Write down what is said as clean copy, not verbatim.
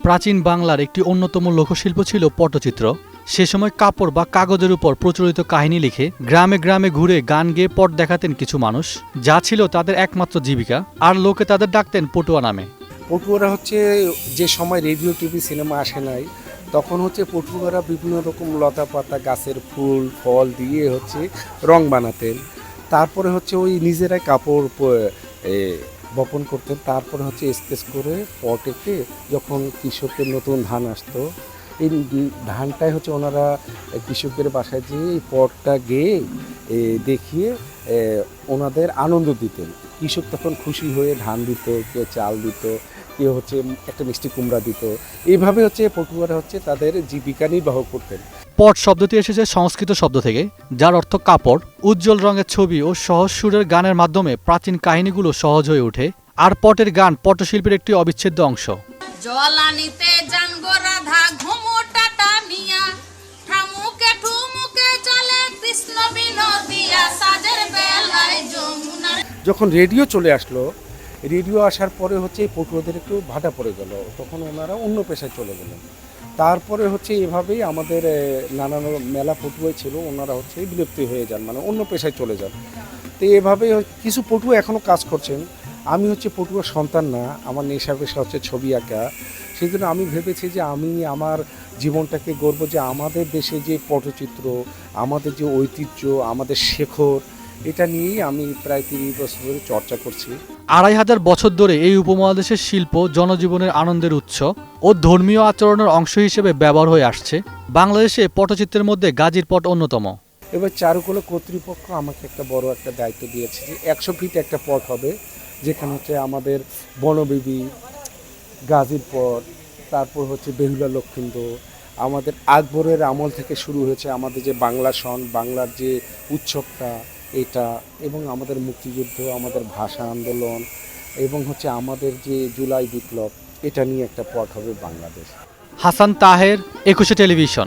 প্রাচীন বাংলার একটি অন্যতম লোকশিল্প ছিল পটচিত্র। সে সময় কাপড় বা কাগজের উপর প্রচলিত কাহিনী লিখে গ্রামে গ্রামে ঘুরে গান গেয়ে পট দেখাতেন কিছু মানুষ, যা ছিল তাদের একমাত্র জীবিকা। আর লোকে তাদের ডাকতেন পটুয়া নামে। পটুয়ারা হচ্ছে যে সময় রেডিও টিভি সিনেমা আসে নাই, তখন হচ্ছে পটুয়ারা বিভিন্ন রকম লতা পাতা গাছের ফুল ফল দিয়ে হচ্ছে রং বানাতেন। তারপরে হচ্ছে ওই নিজেরাই কাপড় বপন করতেন। তারপরে হচ্ছে স্কেচ করে পটেকে যখন কৃষকের নতুন ধান আসতো, এই ধানটাই হচ্ছে ওনারা কৃষকদের বাসায় যেয়ে এই পটটা গেয়ে দেখিয়ে ওনাদের আনন্দ দিতেন। কৃষক তখন খুশি হয়ে ধান দিত, কেউ চাল দিত, কেউ হচ্ছে একটা মিষ্টি কুমড়া দিত। এইভাবে হচ্ছে পটুয়ারা হচ্ছে তাদের জীবিকা নির্বাহ করতেন। পট শব্দটি এসেছে সংস্কৃত শব্দ থেকে, যার অর্থ কাপড়। উজ্জ্বল রঙের ছবি ও সহজ সুরের গানের মাধ্যমে প্রাচীন কাহিনীগুলো সহজ হয়ে ওঠে। আর পটের গান পটশিল্পের একটি অবিচ্ছেদ্য অংশ। জলানিতে জানগো রাধা ঘুমোটা টানিয়া ঠামুকে ঠুমুকে চলে কৃষ্ণ বিনোদিয়া সাজের বেলায় যমুনা। যখন রেডিও চলে আসলো, রেডিও আসার পরে হচ্ছে এই পটুয়াদের একটু ভাটা পড়ে গেল, তখন ওনারা অন্য পেশায় চলে গেলেন। তারপরে হচ্ছে এভাবেই আমাদের নানান মেলা পটুয়াই ছিল, ওনারা হচ্ছে বিলুপ্তি হয়ে যান, মানে অন্য পেশায় চলে যান। তো এভাবেই কিছু পটুয়া এখনও কাজ করছেন। আমি হচ্ছে পটুয়ার সন্তান না, আমার নেশা পেশা হচ্ছে ছবি আঁকা। সেই জন্য আমি ভেবেছি যে আমি আমার জীবনটাকে গড়ব যে আমাদের দেশে যে পটচিত্র, আমাদের যে ঐতিহ্য, আমাদের শেখর, এটা নিয়েই আমি প্রায় 30 বছর ধরে চর্চা করছি। 2500 বছর ধরে এই উপমহাদেশের শিল্প জনজীবনের আনন্দের উৎস ও ধর্মীয় আচরণের অংশ হিসেবে ব্যবহার হয়ে আসছে। বাংলাদেশে পটচিত্রের মধ্যে গাজীর পট অন্যতম। এবার চারুকলা কর্তৃপক্ষ আমাকে একটা বড় একটা দায়িত্ব দিয়েছে যে 100 ফিট একটা পট হবে, যেখানে হচ্ছে আমাদের বনবিবি, গাজীর পট, তারপর হচ্ছে বেহুলা লক্ষিন্দর, আমাদের আকবরের আমল থেকে শুরু হয়েছে আমাদের যে বাংলা সন, বাংলার যে উৎসবটা এটা, এবং আমাদের মুক্তিযুদ্ধ, আমাদের ভাষা আন্দোলন, এবং হচ্ছে আমাদের যে জুলাই বিপ্লব, এটা নিয়ে একটা পট হবে বাংলাদেশ। হাসান তাহের, 21 টেলিভিশন।